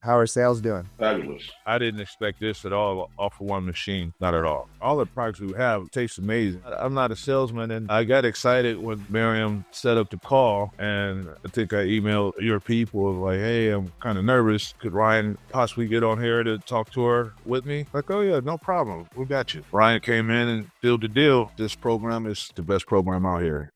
How are sales doing? Fabulous. I didn't expect this at all off of one machine. Not at all. All the products we have taste amazing. I'm not a salesman, and I got excited when Miriam set up the call, and I think I emailed your people like, hey, I'm kind of nervous. Could Ryan possibly get on here to talk to her with me? Like, oh yeah, no problem. We got you. Ryan came in and sealed the deal. This program is the best program out here.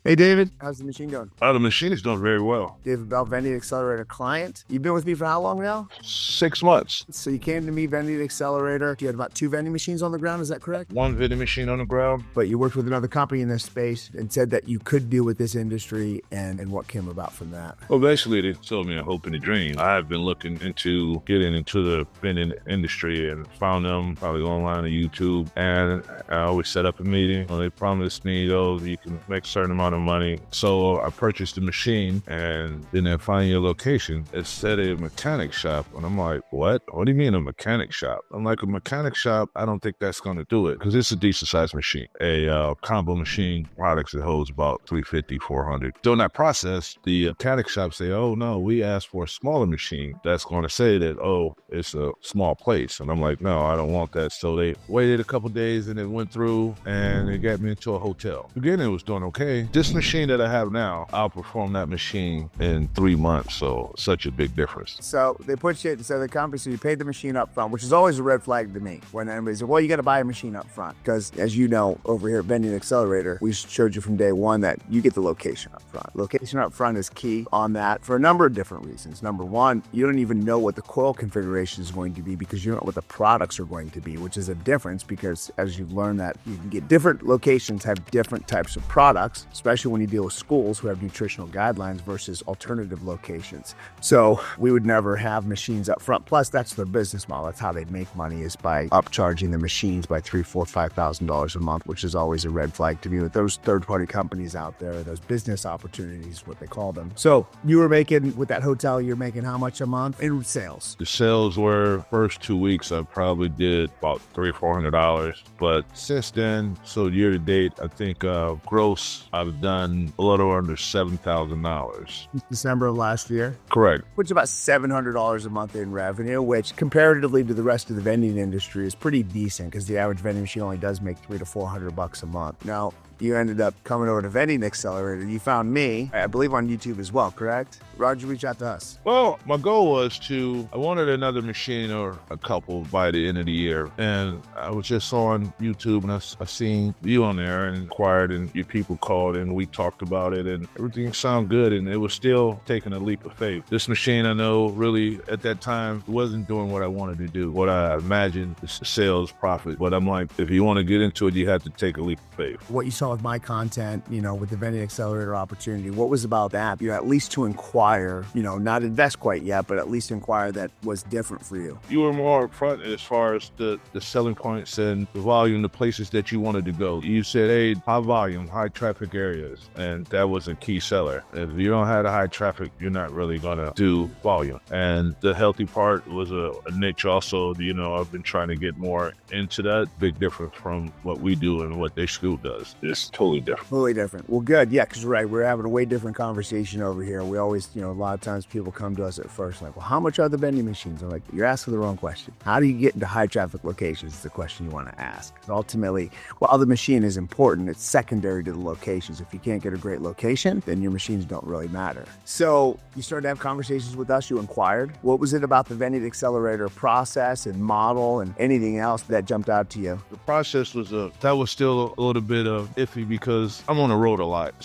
Hey, David. How's the machine going? The machine is doing very well. David Bell, Vending Accelerator client. You've been with me for how long now? 6 months. So you came to me, Vending Accelerator. You had about 2 vending machines on the ground, is that correct? One vending machine on the ground. But you worked with another company in this space and said that you could deal with this industry, and what came about from that? Well, basically, they told me a hope and a dream. I've been looking into getting into the vending industry and found them probably online on YouTube. And I always set up a meeting. Well, they promised me, you can make a certain amount of money. So I purchased the machine, and then they find your location. It said a mechanic shop. And I'm like, what? What do you mean a mechanic shop? I'm like, a mechanic shop, I don't think that's going to do it because it's a decent sized machine. A combo machine products that holds about 350, 400. During that process, the mechanic shop say, oh no, we asked for a smaller machine. That's going to say that, oh, it's a small place. And I'm like, no, I don't want that. So they waited a couple days and it went through and it got me into a hotel. Beginning, it was doing okay. This machine that I have now outperformed that machine in 3 months. So such a big difference. So they put you, so the company, so you paid the machine up front, which is always a red flag to me when anybody says, well, you got to buy a machine up front. Because as you know, over here at Vending Accelerator, we showed you from day one that you get the location up front. Location up front is key on that for a number of different reasons. Number one, you don't even know what the coil configuration is going to be because you don't know what the products are going to be, which is a difference because as you've learned that you can get different locations have different types of products, especially when you deal with schools who have nutritional guidelines versus alternative locations. So we would never have machines up front. Plus, that's their business model. That's how they make money is by upcharging the machines by $3,000, $4,000, $5,000 a month, which is always a red flag to me with those third-party companies out there, those business opportunities, what they call them. So you were making, with that hotel, you're making how much a month in sales? The sales were first 2 weeks, I probably did about $300 or $400. But since then, so year to date, I think gross, I've done a little under $7,000. December of last year? Correct. Which is about $700 a month in revenue, which comparatively to the rest of the vending industry is pretty decent because the average vending machine only does make $300 to $400 a month. Now, you ended up coming over to Vending Accelerator. You found me, I believe, on YouTube as well, correct? Why'd you reach out to us? Well, my goal was I wanted another machine or a couple by the end of the year. And I was just on YouTube and I seen you on there and inquired and your people called and we talked about it and everything sounded good and it was still taking a leap of faith. This machine, I know, really at that time wasn't doing what I wanted to do, what I imagined is sales profit. But I'm like, if you want to get into it, you have to take a leap of faith. What you saw with my content, with the Vending Accelerator opportunity, what was about that? At least to inquire, not invest quite yet, but at least inquire that was different for you. You were more upfront as far as the selling points and the volume, the places that you wanted to go. You said, hey, high volume, high traffic areas, and that was a key seller. If you don't have the high traffic, you're not really gonna do volume. And the healthy part was a niche also. I've been trying to get more into that. Big difference from what we do and what their school does. It's totally different. Totally different. Well, good. Yeah, because right, we're having a way different conversation over here. We always, a lot of times people come to us at first like, well, how much are the vending machines? I'm like, you're asking the wrong question. How do you get into high traffic locations is the question you want to ask. Ultimately, while the machine is important, it's secondary to the locations. If you can't get a great location, then your machines don't really matter. So you started to have conversations with us. You inquired. What was it about the Vending Accelerator process and model and anything else that jumped out to you? The process was that was still a little bit of iffy because I'm on the road a lot.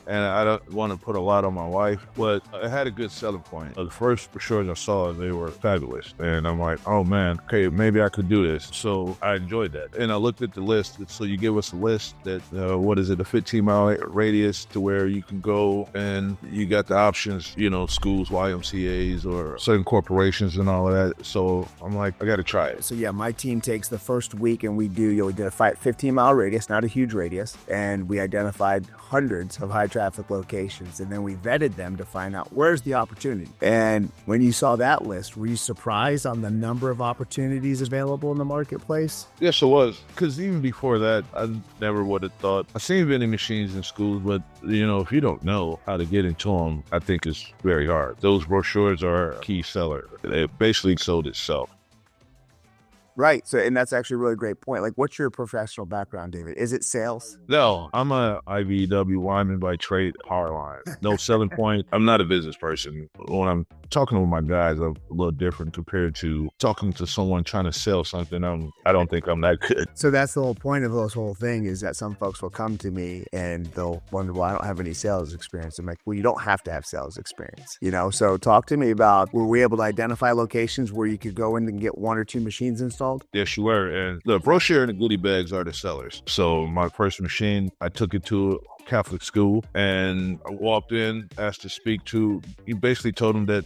And I don't want to put a lot on my wife, but I had a good selling point. The first brochures I saw, they were fabulous. And I'm like, oh man, okay, maybe I could do this. So I enjoyed that. And I looked at the list. So you give us a list that, a 15-mile radius to where you can go and you got the options, schools, YMCAs, or certain corporations and all of that. So I'm like, I got to try it. So yeah, my team takes the first week and we did a 15-mile radius, not a huge radius. And we identified hundreds of high traffic locations and then we vetted them to find out where's the opportunity. And when you saw that list, were you surprised on the number of opportunities available in the marketplace? Yes, it was. Because even before that, I never would have thought. I seen vending machines in school schools, but if you don't know how to get into them, I think it's very hard. Those brochures are a key seller. It basically sold itself. Right. So, and that's actually a really great point. Like, what's your professional background, David? Is it sales? No, I'm a IBEW lineman by trade, power line. No selling point. I'm not a business person. When I'm talking with my guys, I'm a little different compared to talking to someone trying to sell something. I don't think I'm that good. So that's the whole point of this whole thing, is that some folks will come to me and they'll wonder, well, I don't have any sales experience. I'm like, well, you don't have to have sales experience, So talk to me about, were we able to identify locations where you could go in and get 1 or 2 machines installed? Yes, you were. And the brochure and the goodie bags are the sellers. So my first machine, I took it to a Catholic school and I walked in, asked to speak to, he basically told them that.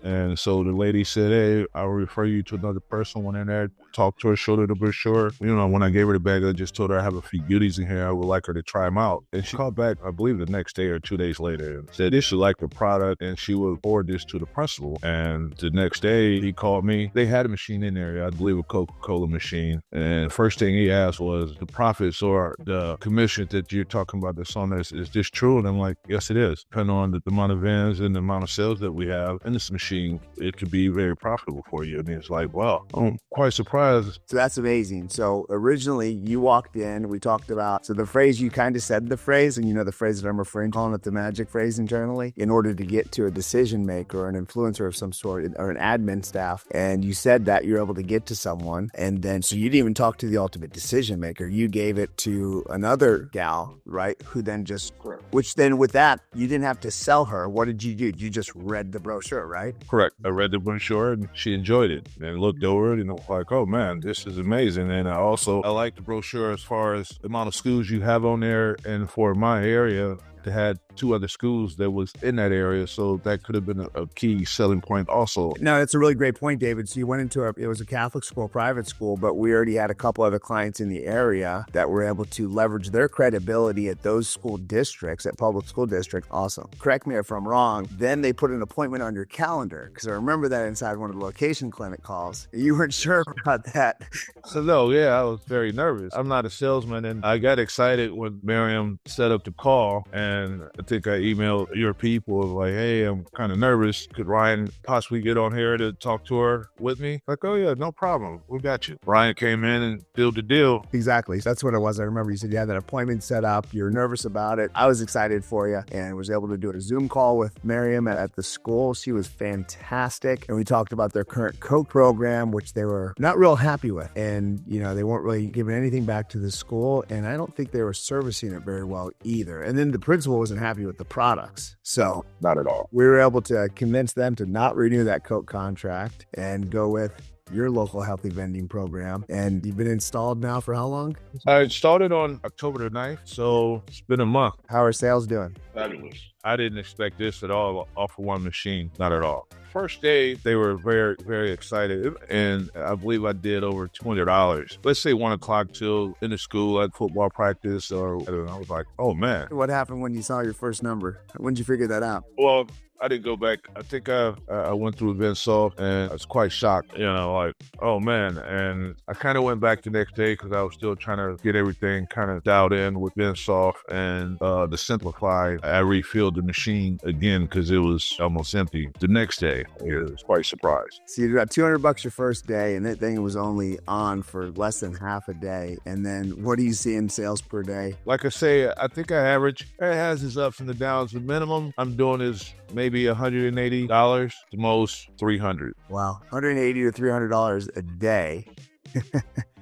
And so the lady said, hey, I'll refer you to another person. Went in there, talked to her, showed her the brochure. When I gave her the bag, I just told her I have a few goodies in here. I would like her to try them out. And she called back, I believe the next day or 2 days later, and said this she liked the product and she would forward this to the principal. And the next day he called me. They had a machine in there, I believe a Coca-Cola machine. And the first thing he asked was the profits or the commission that you're talking about that's on this, is this true? And I'm like, yes, it is. Depending on the amount of vans and the amount of sales that we have in this machine, it could be very profitable for you. And it's like, wow, I'm quite surprised. So that's amazing. So originally you walked in, we talked about, so the phrase, you kind of said the phrase, and the phrase that I'm referring to, calling it the magic phrase internally, in order to get to a decision maker or an influencer of some sort or an admin staff. And you said that you're able to get to someone. And then, so you didn't even talk to the ultimate decision maker. You gave it to another gal, right? Who then just, which then with that, you didn't have to sell her. What did you do? You just read the brochure, right? Correct. I read the brochure and she enjoyed it and looked over it and was like, oh man, this is amazing. And I like the brochure as far as the amount of schools you have on there. And for my area, they had 2 other schools that was in that area, so that could have been a key selling point also. No, that's a really great point, David. So you went into it was a Catholic school, private school, but we already had a couple other clients in the area that were able to leverage their credibility at those school districts, at public school districts. Awesome. Correct me if I'm wrong. Then they put an appointment on your calendar, because I remember that inside one of the location clinic calls. You weren't sure about that. So no, yeah, I was very nervous. I'm not a salesman, and I got excited when Miriam set up the call, and I think I emailed your people like, hey, I'm kind of nervous. Could Ryan possibly get on here to talk to her with me? Like, oh yeah, no problem. We got you. Ryan came in and filled the deal. Exactly. That's what it was. I remember you said you had that appointment set up. You're nervous about it. I was excited for you and was able to do a Zoom call with Miriam at the school. She was fantastic. And we talked about their current Coke program, which they were not real happy with. And, they weren't really giving anything back to the school. And I don't think they were servicing it very well either. And then the principal wasn't happy with the products. So not at all. We were able to convince them to not renew that Coke contract and go with your local healthy vending program. And you've been installed now for how long? I started on October the 9th, so it's been a month. How are sales doing? Fabulous. I didn't expect this at all off of one machine, not at all. First day, they were very, very excited, and I believe I did over $200. Let's say 1 o'clock till in the school at football practice, or I was like, oh man. What happened when you saw your first number? When did you figure that out? Well, I didn't go back. I think I went through VinSoft and I was quite shocked, like, oh man. And I kind of went back the next day because I was still trying to get everything kind of dialed in with VinSoft and the Simplify. I refilled the machine again because it was almost empty. The next day, I was quite surprised. So you got $200 your first day, and that thing was only on for less than half a day. And then what do you see in sales per day? Like I say, I think I average, it has its ups and the downs. The minimum I'm doing is maybe $180, the most $300. Wow, $180 to $300 a day.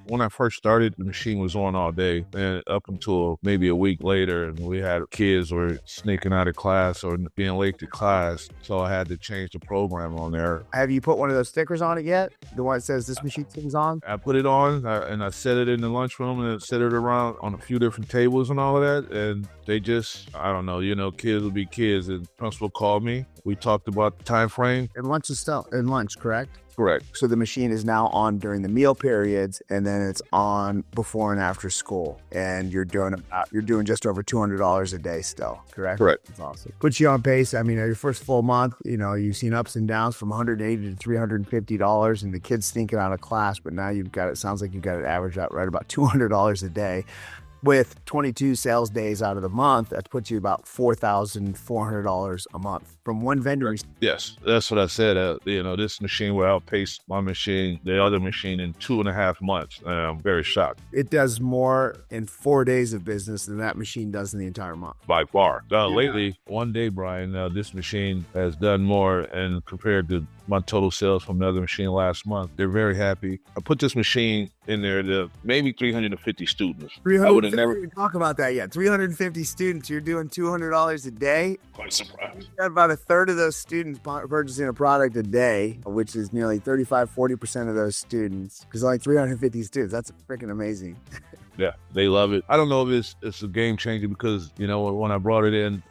When I first started, the machine was on all day, and up until maybe a week later, and we had kids were sneaking out of class or being late to class, so I had to change the program on there. Have you put one of those stickers on it yet? The one that says this machine thing's on? I put it on, and I set it in the lunchroom and set it around on a few different tables and all of that, and they just, I don't know, kids will be kids. And principal called me. We talked about the time frame. And lunch is still in lunch, correct? Correct. So the machine is now on during the meal periods, and then it's on before and after school. And you're doing just over $200 a day still, correct? Correct. That's awesome. Puts you on pace. I mean, your first full month, you've seen ups and downs from $180 to $350, and the kids sneaking out of class. But now sounds like you've got it averaged out right about $200 a day. With 22 sales days out of the month, that puts you about $4,400 a month from one vendor. Yes, that's what I said. This machine will outpace my machine, the other machine, in 2.5 months. I'm very shocked. It does more in 4 days of business than that machine does in the entire month. By far. Lately, one day, Brian, this machine has done more, and compared to my total sales from the other machine last month, they're very happy. I put this machine in there to maybe 350 students. I would have never talk about that yet. 350 students, you're doing $200 a day. Quite surprised. You got about a third of those students purchasing a product a day, which is nearly 40% of those students, because only 350 students. That's freaking amazing. Yeah, they love it. I don't know if it's a game changer because, when I brought it in,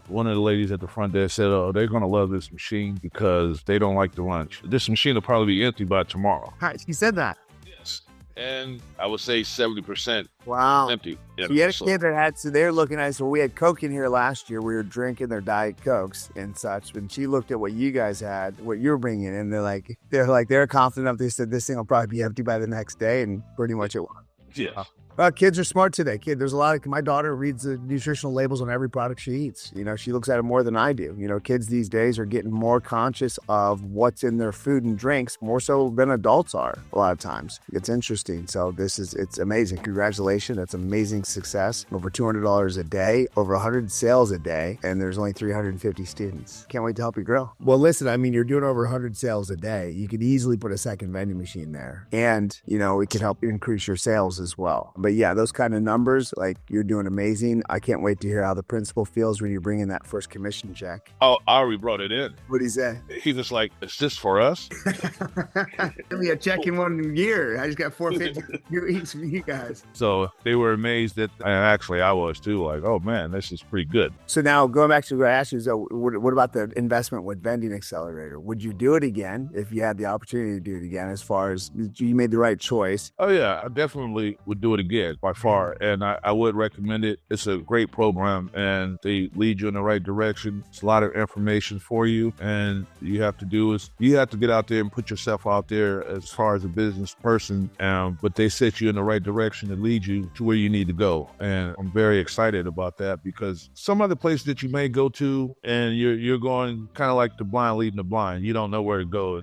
one of the ladies at the front there said, oh, they're going to love this machine because they don't like the lunch. This machine will probably be empty by tomorrow. Hi, she said that. Yes. And I would say 70% wow. empty. So you had a kid that had, so they're looking at, so we had Coke in here last year. We were drinking their Diet Cokes and such. When she looked at what you guys had, what you're bringing in, they're confident enough. They said this thing will probably be empty by the next day, and pretty much it was. Yeah. Kids are smart today. There's a lot of, my daughter reads the nutritional labels on every product she eats. She looks at it more than I do. Kids these days are getting more conscious of what's in their food and drinks, more so than adults are a lot of times. It's interesting. So it's amazing. Congratulations. That's amazing success. Over $200 a day, over 100 sales a day, and there's only 350 students. Can't wait to help you grow. Well, listen, you're doing over 100 sales a day. You could easily put a second vending machine there, and, it could help increase your sales as well. But yeah, those kind of numbers, you're doing amazing. I can't wait to hear how the principal feels when you bring in that first commission check. Oh, I already brought it in. What'd he say? He was like, is this for us? Give me a check in 1 year. I just got $450 each from you guys. So they were amazed that, and actually I was too, oh man, this is pretty good. So now going back to what I asked you, so what about the investment with Vending Accelerator? Would you do it again if you had the opportunity to do it again, as far as you made the right choice? Oh yeah, I definitely would do it again by far, and I would recommend it. It's a great program, and they lead you in the right direction. It's a lot of information for you, and you have to get out there and put yourself out there as far as a business person, but they set you in the right direction and lead you to where you need to go, and I'm very excited about that, because some other place that you may go to and you're going kind of like the blind leading the blind. You don't know where to go.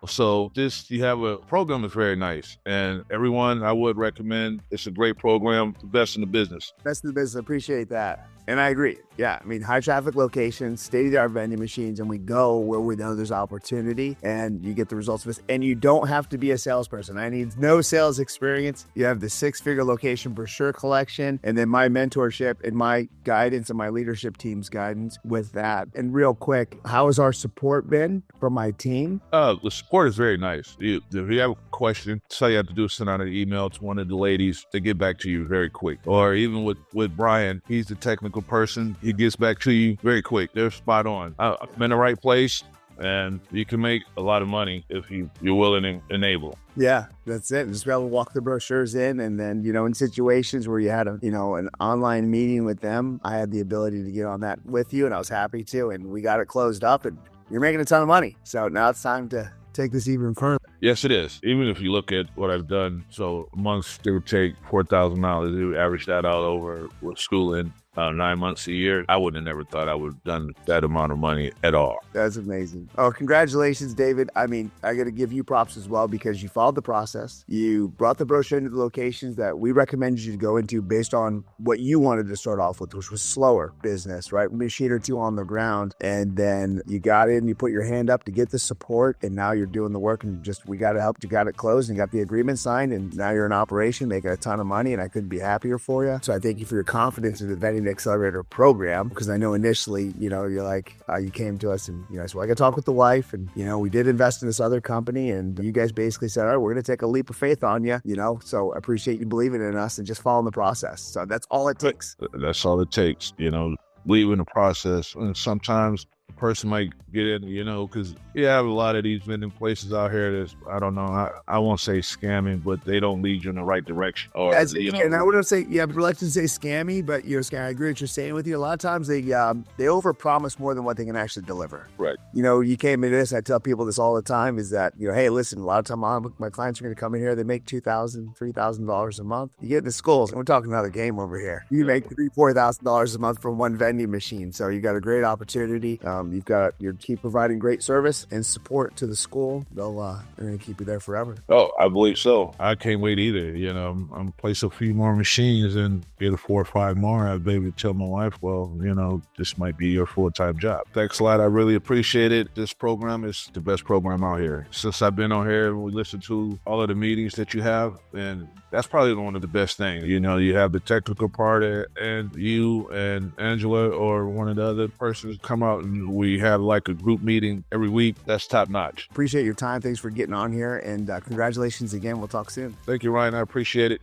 So you have a program that's very nice, and everyone I would recommend. It's a great program, the best in the business. Best in the business. Appreciate that. And I agree. Yeah, high traffic locations, state-of-the-art vending machines, and we go where we know there's opportunity, and you get the results of this. And you don't have to be a salesperson. I need no sales experience. You have the 6-figure Location Brochure Collection, and then my mentorship and my guidance and my leadership team's guidance with that. And real quick, how has our support been from my team? The support is very nice. If you have a question, all you have to do is send out an email to one of the ladies. They get back to you very quick. Or even with Brian, he's the technical person. He gets back to you very quick. They're spot on. I'm in the right place, and you can make a lot of money if you're willing and enable. Yeah, that's it. Just be able to walk the brochures in, and then, in situations where you had an online meeting with them, I had the ability to get on that with you, and I was happy to, and we got it closed up, and you're making a ton of money. So now it's time to take this even further. Yes, it is. Even if you look at what I've done, so months, it would take $4,000. It would average that out over with schooling. 9 months a year. I would have never thought I would have done that amount of money at all. That's amazing. Oh, congratulations, David. I got to give you props as well, because you followed the process. You brought the brochure into the locations that we recommended you to go into based on what you wanted to start off with, which was slower business, right? Machine or two on the ground. And then you got in, you put your hand up to get the support, and now you're doing the work, and we got to help. You got it closed and got the agreement signed, and now you're in operation making a ton of money, and I couldn't be happier for you. So I thank you for your confidence in the Vending Accelerator program, because I know initially, you're like, you came to us and, I said, well, I got to talk with the wife, and, we did invest in this other company, and you guys basically said, all right, we're going to take a leap of faith on you, so I appreciate you believing in us and just following the process. So that's all it takes. That's all it takes, believe in the process. And sometimes the person might get in, you know, because you have a lot of these vending places out here that's, I don't know, I won't say scamming, but they don't lead you in the right direction. Or, And I wouldn't say, yeah, I'm reluctant to say scammy, but I agree with what you're saying with you. A lot of times they overpromise more than what they can actually deliver. Right. You know, you came into this, I tell people this all the time, is that, you know, hey, listen, a lot of time my clients are going to come in here, they make $2,000, $3,000 a month. You get into schools, and we're talking another game over here. You make $3,000, $4,000 a month from one vending machine. So you got a great opportunity. You keep providing great service and support to the school. They're going to keep you there forever. Oh, I believe so. I can't wait either. You know, I'm place a few more machines and get 4 or 5 more. I'd be able to tell my wife, well, you know, this might be your full-time job. Thanks a lot. I really appreciate it. This program is the best program out here. Since I've been on here, we listen to all of the meetings that you have, and that's probably one of the best things. You know, you have the technical part, and you and Angela or one of the other persons come out, and we have like a group meeting every week. That's top notch. Appreciate your time. Thanks for getting on here, and congratulations again. We'll talk soon. Thank you, Ryan. I appreciate it.